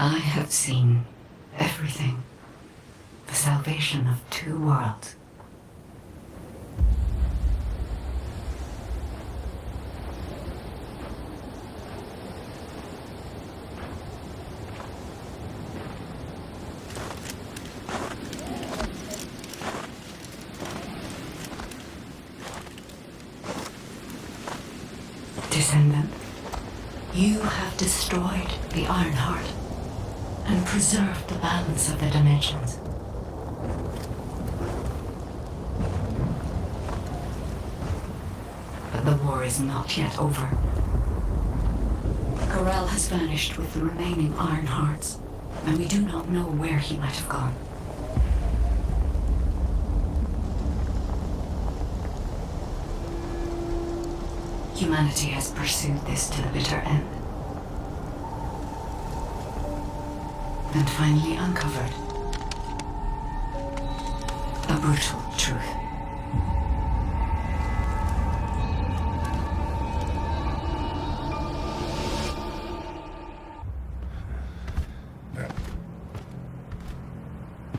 I have seen everything. The salvation of two worlds. Descendant, you have destroyed the Ironheart and preserved the balance of the dimensions. But the war is not yet over. Corel has vanished with the remaining Ironhearts, and we do not know where he might have gone. Humanity has pursued this to the bitter end. And finally uncovered a brutal truth.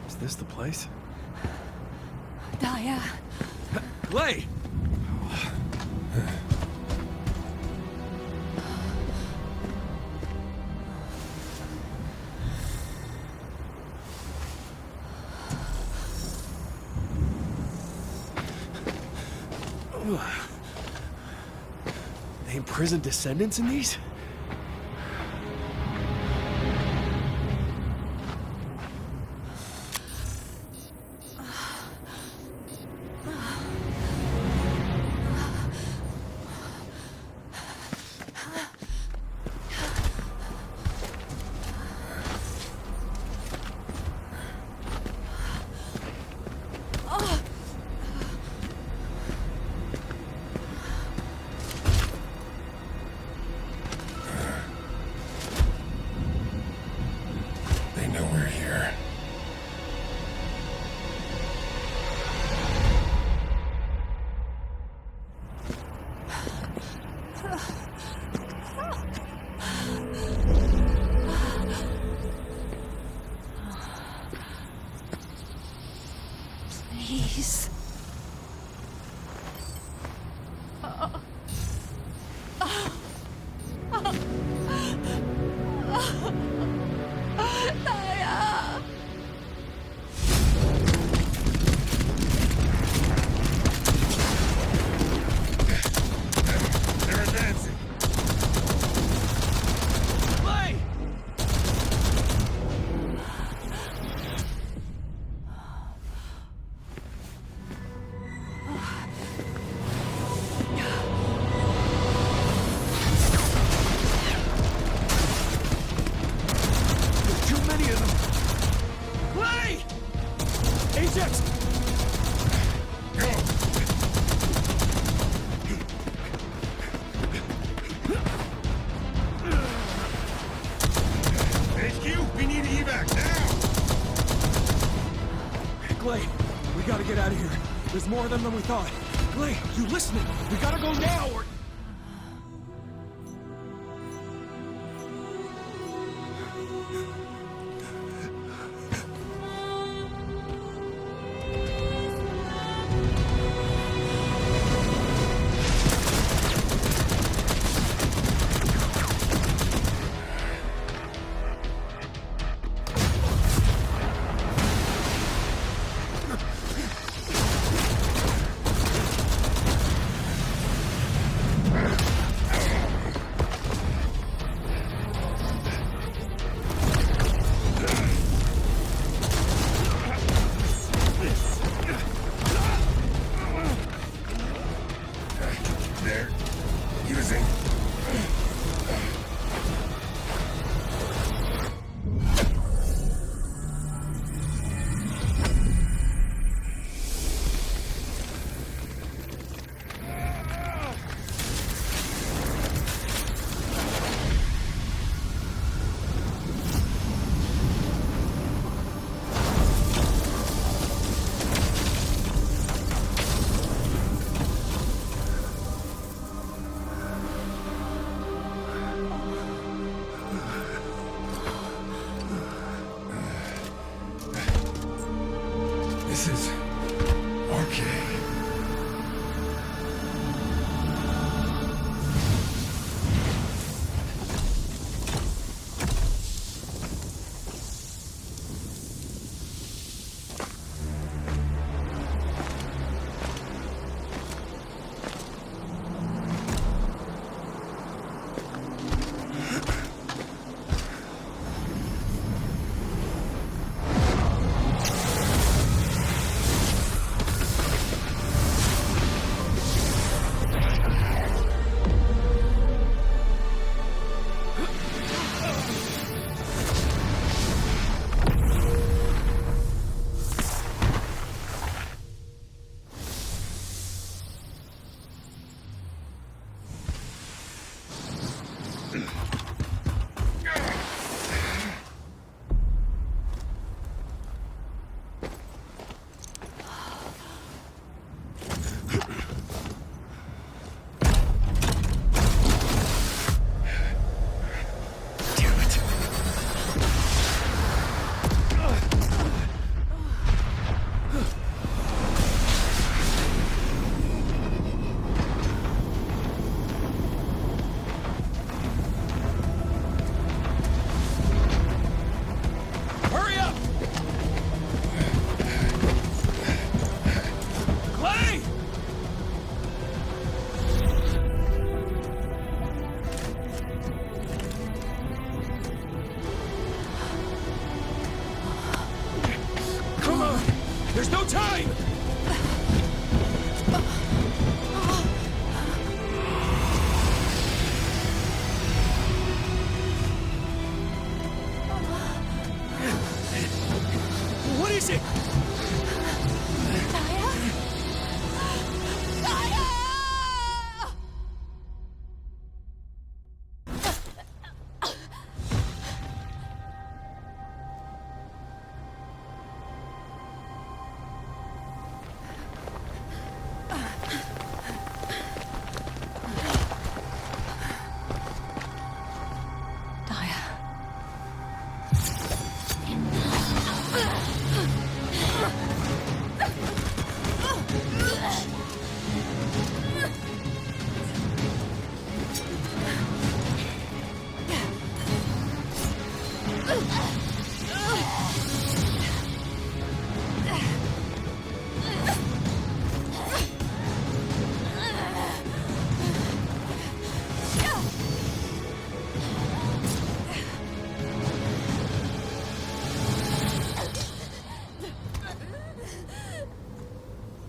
Is this the place? Daya. Clay! They imprison descendants in these? Please. Daya. They're advancing. Clay! Too many of them. Clay! Ajax! Go! HQ, we need evac now! Clay, we gotta get out of here. There's more of them than we thought. Clay, you listening? We gotta go now or... This is arcade. There's no time! What is it?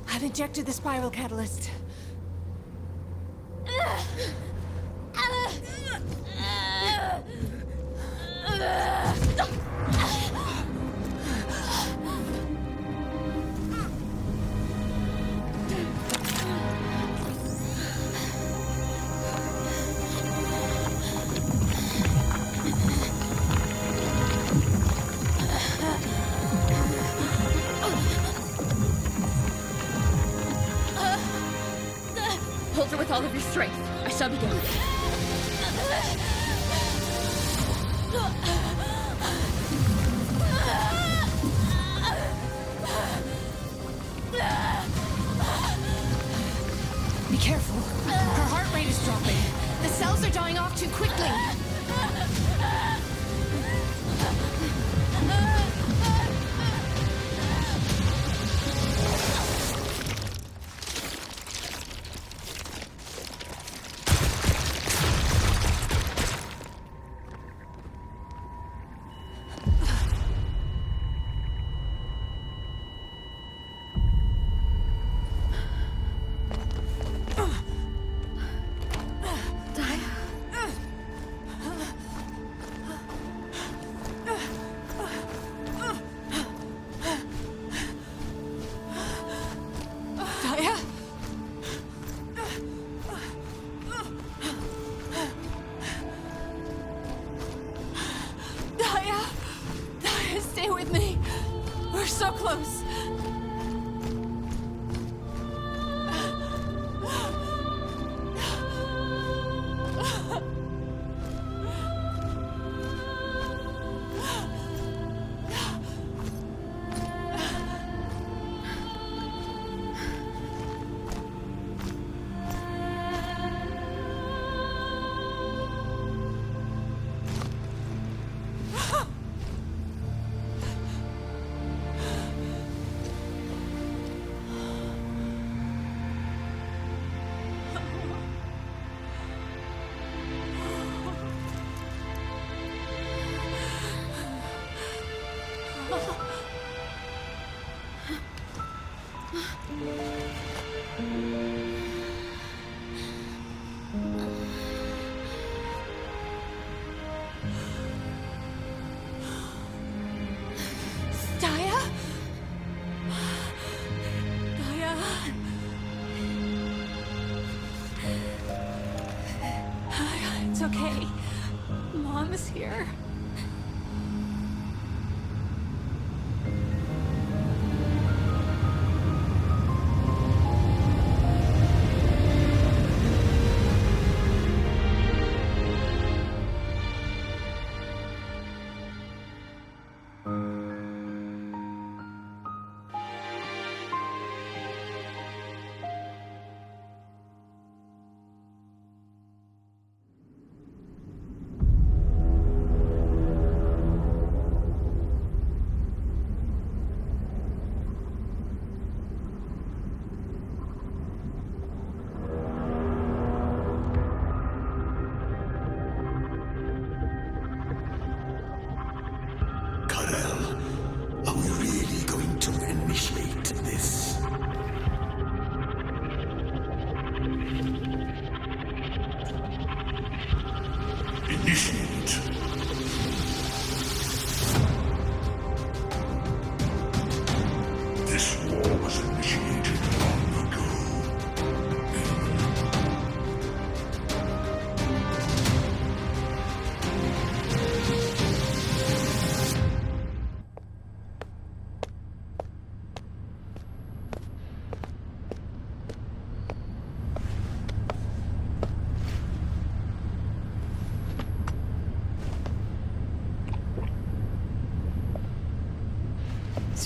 I've injected the spiral catalyst. Hold her with all of your strength. I shall begin. Be careful. Her heart rate is dropping. The cells are dying off too quickly. Stay with me. We're so close. okay. Mom is here.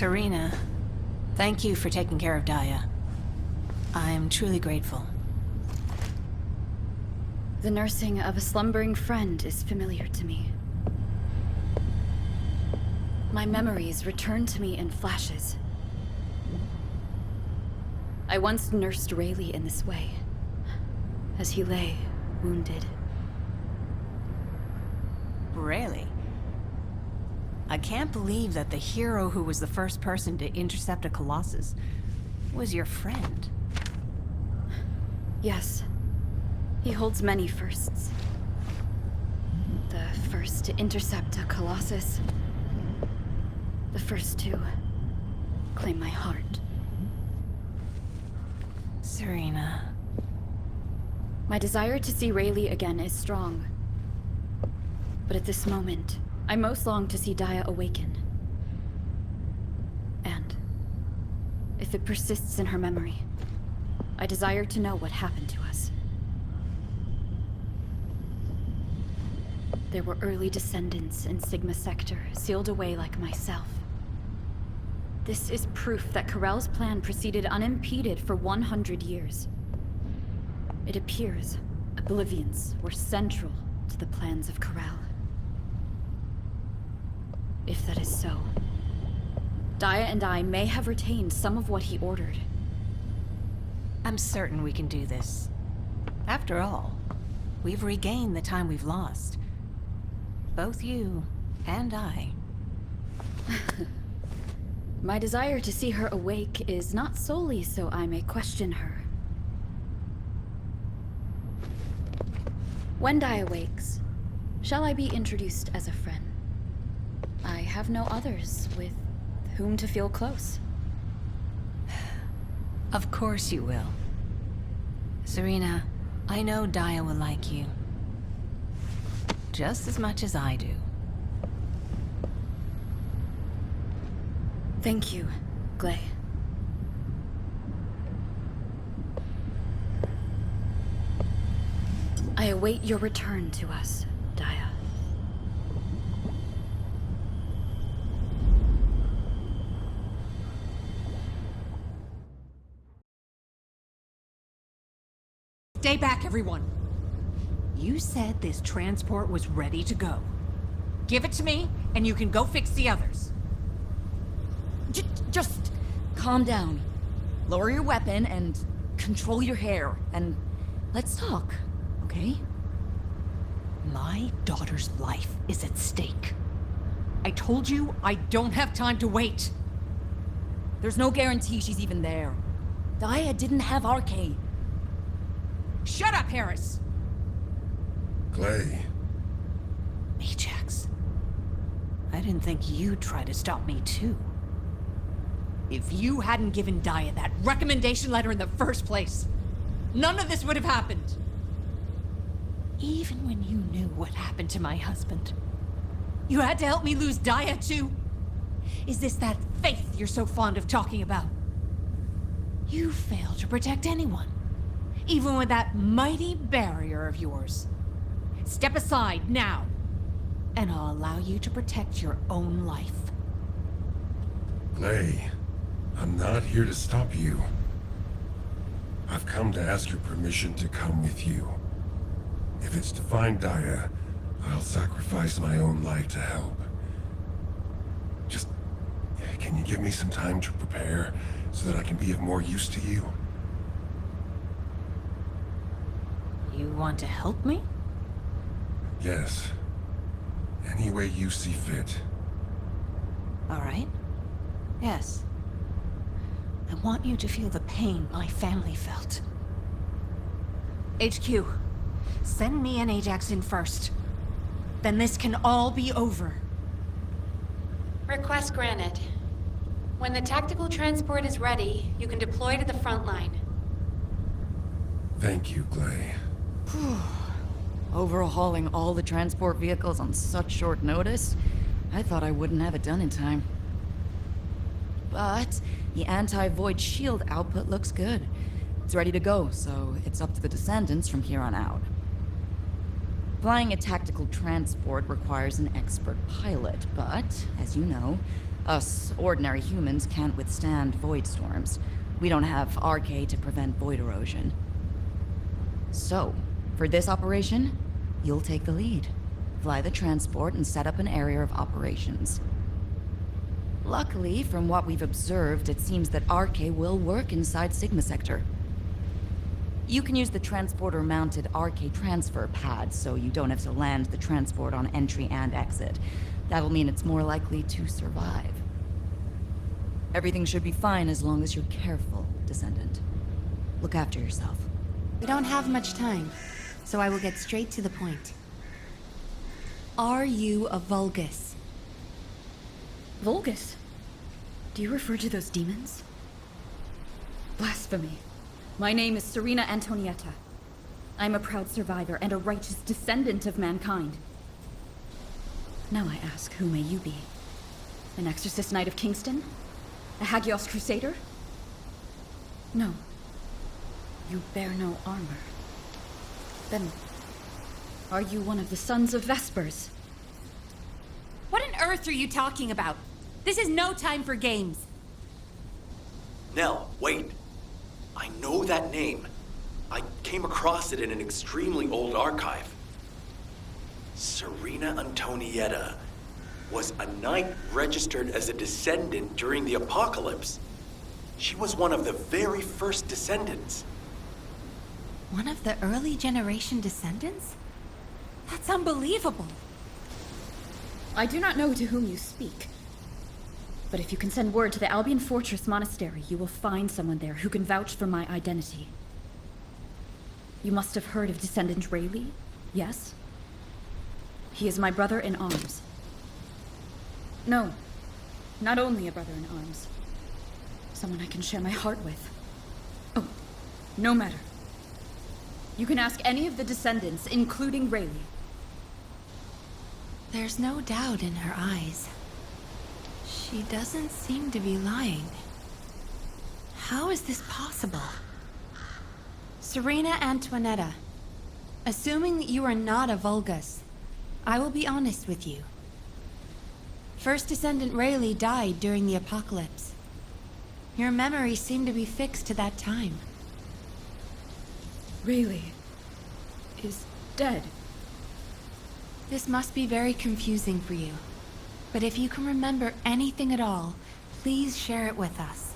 Serena, thank you for taking care of Daya. I am truly grateful. The nursing of a slumbering friend is familiar to me. My memories return to me in flashes. I once nursed Rayleigh in this way, as he lay, wounded. Really? I can't believe that the hero who was the first person to intercept a Colossus was your friend. Yes. He holds many firsts. The first to intercept a Colossus. The first to claim my heart. Serena. My desire to see Rayleigh again is strong. But at this moment, I most long to see Daya awaken. And if it persists in her memory, I desire to know what happened to us. There were early descendants in Sigma Sector, sealed away like myself. This is proof that Corell's plan proceeded unimpeded for 100 years. It appears Oblivions were central to the plans of Corell. If that is so, Daya and I may have retained some of what he ordered. I'm certain we can do this. After all, we've regained the time we've lost. Both you and I. My desire to see her awake is not solely so I may question her. When Daya wakes, shall I be introduced as a friend? I have no others with whom to feel close. Of course you will. Serena, I know Daya will like you. Just as much as I do. Thank you, Glay. I await your return to us, Daya. Stay back, everyone. You said this transport was ready to go. Give it to me, and you can go fix the others. Just calm down. Lower your weapon and control your hair, and let's talk, okay? My daughter's life is at stake. I told you I don't have time to wait. There's no guarantee she's even there. Daya didn't have Arcade. Shut up, Harris! Clay. Ajax. I didn't think you'd try to stop me too. If you hadn't given Daya that recommendation letter in the first place, none of this would have happened. Even when you knew what happened to my husband, you had to help me lose Daya too? Is this that faith you're so fond of talking about? You fail to protect anyone, even with that mighty barrier of yours. Step aside now, and I'll allow you to protect your own life. Lei, I'm not here to stop you. I've come to ask your permission to come with you. If it's to find Daya, I'll sacrifice my own life to help. Just, can you give me some time to prepare so that I can be of more use to you? You want to help me? Yes. Any way you see fit. All right. Yes. I want you to feel the pain my family felt. HQ, send me and Ajax in first. Then this can all be over. Request granted. When the tactical transport is ready, you can deploy to the front line. Thank you, Glay. Overhauling all the transport vehicles on such short notice? I thought I wouldn't have it done in time. But the anti-void shield output looks good. It's ready to go, so it's up to the Descendants from here on out. Flying a tactical transport requires an expert pilot, but, as you know, us ordinary humans can't withstand void storms. We don't have RK to prevent void erosion. So, for this operation, you'll take the lead. Fly the transport and set up an area of operations. Luckily, from what we've observed, it seems that RK will work inside Sigma Sector. You can use the transporter-mounted RK transfer pad, so you don't have to land the transport on entry and exit. That'll mean it's more likely to survive. Everything should be fine as long as you're careful, Descendant. Look after yourself. We don't have much time, so I will get straight to the point. Are you a Vulgus? Vulgus? Do you refer to those demons? Blasphemy. My name is Serena Antonietta. I'm a proud survivor and a righteous descendant of mankind. Now I ask, who may you be? An exorcist knight of Kingston? A Hagios crusader? No. You bear no armor. Then, are you one of the sons of Vespers? What on earth are you talking about? This is no time for games. Nell, wait. I know that name. I came across it in an extremely old archive. Serena Antonietta was a knight registered as a descendant during the apocalypse. She was one of the very first descendants. One of the early generation descendants? That's unbelievable. I do not know to whom you speak. But if you can send word to the Albion Fortress Monastery, you will find someone there who can vouch for my identity. You must have heard of Descendant Rayleigh, yes? He is my brother in arms. No, not only a brother in arms. Someone I can share my heart with. Oh, no matter. You can ask any of the descendants, including Rayleigh. There's no doubt in her eyes. She doesn't seem to be lying. How is this possible? Serena Antoinetta, assuming that you are not a Vulgus, I will be honest with you. First Descendant Rayleigh died during the apocalypse. Your memories seem to be fixed to that time. Rayleigh is dead. This must be very confusing for you. But if you can remember anything at all, please share it with us.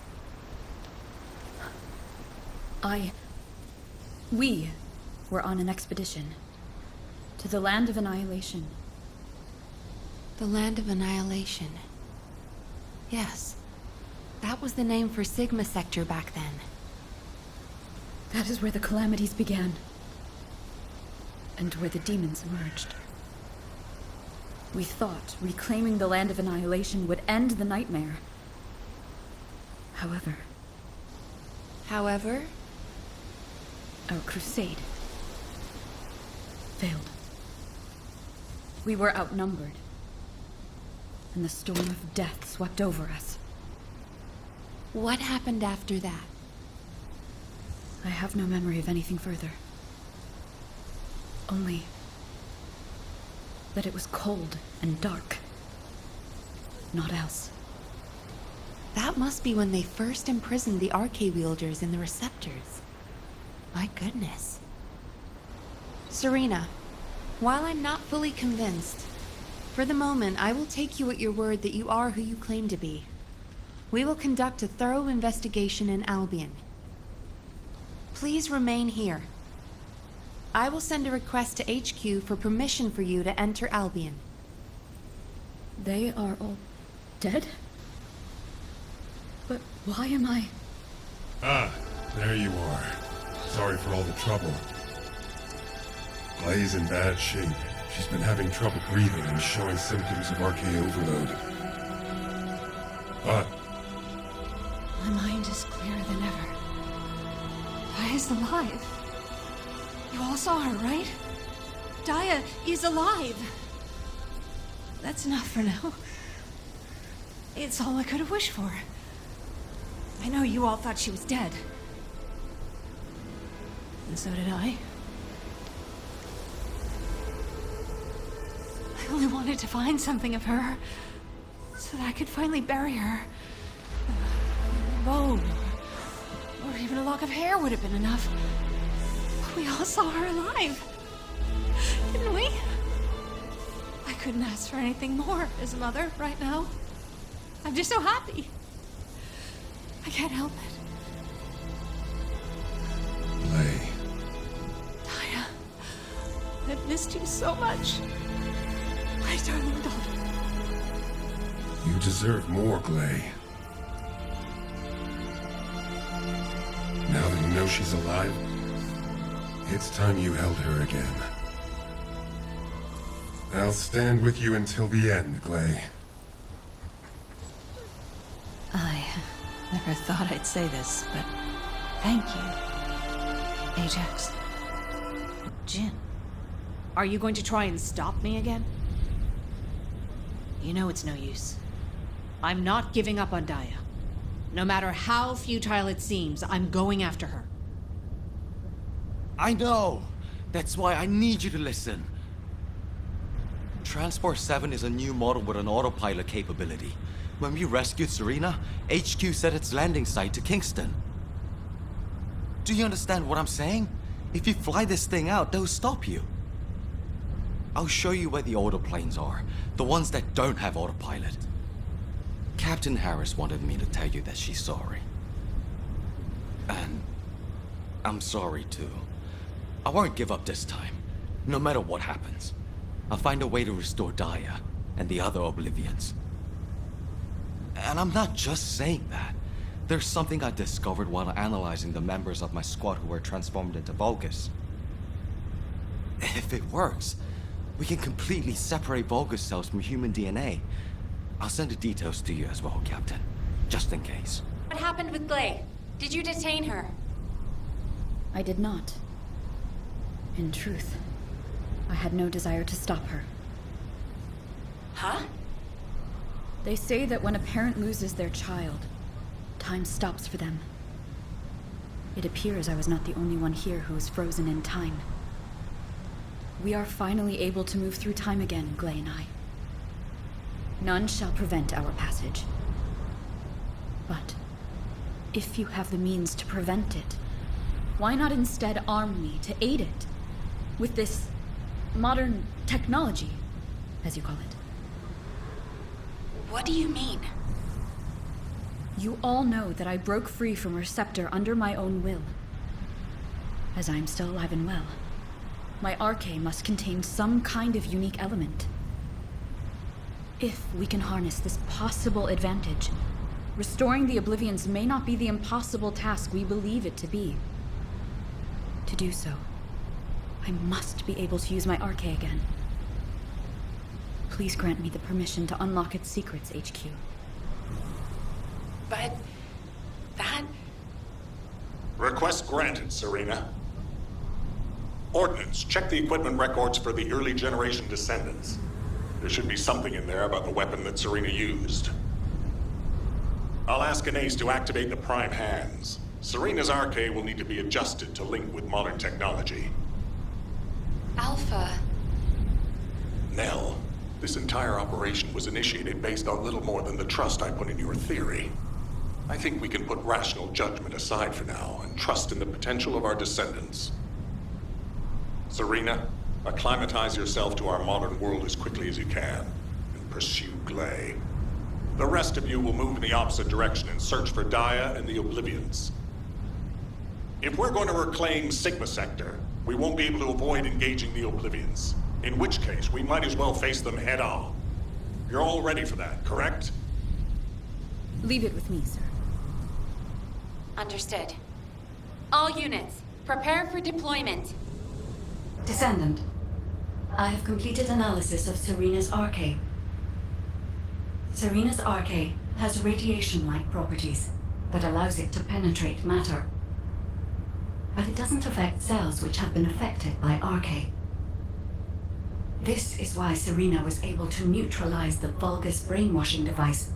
We were on an expedition to the Land of Annihilation. The Land of Annihilation. Yes. That was the name for Sigma Sector back then. That is where the calamities began. And where the demons emerged. We thought reclaiming the Land of Annihilation would end the nightmare. However, However? our crusade failed. We were outnumbered, and the storm of death swept over us. What happened after that? I have no memory of anything further. Only that it was cold and dark. Not else. That must be when they first imprisoned the arcade wielders in the receptors. My goodness. Serena, while I'm not fully convinced, for the moment I will take you at your word that you are who you claim to be. We will conduct a thorough investigation in Albion. Please remain here. I will send a request to HQ for permission for you to enter Albion. They are all dead? But why am I... Ah, there you are. Sorry for all the trouble. Clay's in bad shape. She's been having trouble breathing and showing symptoms of RK overload. But... My mind is clearer than ever. Daya's alive. You all saw her, right? Daya is alive. That's enough for now. It's all I could have wished for. I know you all thought she was dead. And so did I. I only wanted to find something of her, so that I could finally bury her. A bone, or even a lock of hair would have been enough. But we all saw her alive, didn't we? I couldn't ask for anything more as a mother right now. I'm just so happy. I can't help it. Clay. Daya, I've missed you so much. My darling daughter. You deserve more, Clay. Now that you know she's alive, it's time you held her again. I'll stand with you until the end, Clay. I never thought I'd say this, but thank you, Ajax. Jin. Are you going to try and stop me again? You know it's no use. I'm not giving up on Daya. No matter how futile it seems, I'm going after her. I know! That's why I need you to listen. Transport 7 is a new model with an autopilot capability. When we rescued Serena, HQ set its landing site to Kingston. Do you understand what I'm saying? If you fly this thing out, they'll stop you. I'll show you where the autoplanes are, the ones that don't have autopilot. Captain Harris wanted me to tell you that she's sorry. And I'm sorry too. I won't give up this time, no matter what happens. I'll find a way to restore Daya and the other Oblivions. And I'm not just saying that. There's something I discovered while analyzing the members of my squad who were transformed into Vulgus. If it works, we can completely separate Vulgus cells from human DNA. I'll send the details to you as well, Captain, just in case. What happened with Glay? Did you detain her? I did not. In truth, I had no desire to stop her. Huh? They say that when a parent loses their child, time stops for them. It appears I was not the only one here who was frozen in time. We are finally able to move through time again, Glay and I. None shall prevent our passage. But if you have the means to prevent it, why not instead arm me to aid it with this modern technology, as you call it? What do you mean? You all know that I broke free from Receptor under my own will. As I am still alive and well, my arcade must contain some kind of unique element. If we can harness this possible advantage, restoring the Oblivions may not be the impossible task we believe it to be. To do so, I must be able to use my arcade again. Please grant me the permission to unlock its secrets, HQ. But... that... Request granted, Serena. Ordnance, check the equipment records for the early generation descendants. There should be something in there about the weapon that Serena used. I'll ask an ace to activate the prime hands. Serena's arcade will need to be adjusted to link with modern technology. Alpha. Nell, this entire operation was initiated based on little more than the trust I put in your theory. I think we can put rational judgment aside for now and trust in the potential of our descendants. Serena, acclimatize yourself to our modern world as quickly as you can, and pursue Glay. The rest of you will move in the opposite direction and search for Daya and the Oblivions. If we're going to reclaim Sigma Sector, we won't be able to avoid engaging the Oblivions. In which case, we might as well face them head on. You're all ready for that, correct? Leave it with me, sir. Understood. All units, prepare for deployment. Descendant, I have completed analysis of Serena's arcade. Serena's arcade has radiation-like properties that allows it to penetrate matter. But it doesn't affect cells which have been affected by arcade. This is why Serena was able to neutralize the Vulgus brainwashing device,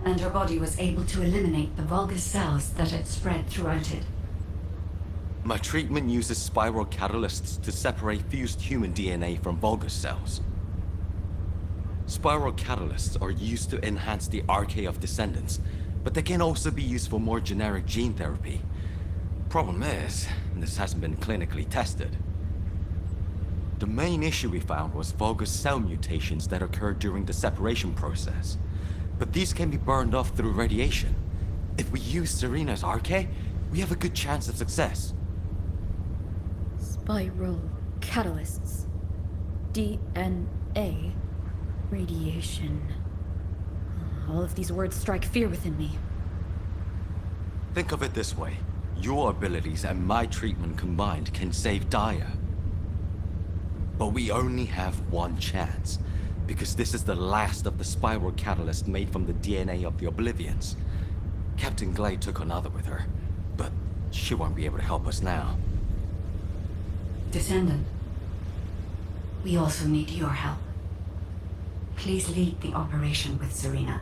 and her body was able to eliminate the Vulgus cells that had spread throughout it. My treatment uses spiral catalysts to separate fused human DNA from Vulgus cells. Spiral catalysts are used to enhance the arcade of descendants, but they can also be used for more generic gene therapy. Problem is, this hasn't been clinically tested. The main issue we found was Vulgus cell mutations that occurred during the separation process. But these can be burned off through radiation. If we use Serena's arcade, we have a good chance of success. Spiral catalysts. DNA. Radiation. All of these words strike fear within me. Think of it this way. Your abilities and my treatment combined can save Daya. But we only have one chance, because this is the last of the spiral catalyst made from the DNA of the Oblivions. Captain Glay took another with her, but she won't be able to help us now. Descendant, we also need your help. Please lead the operation with Serena.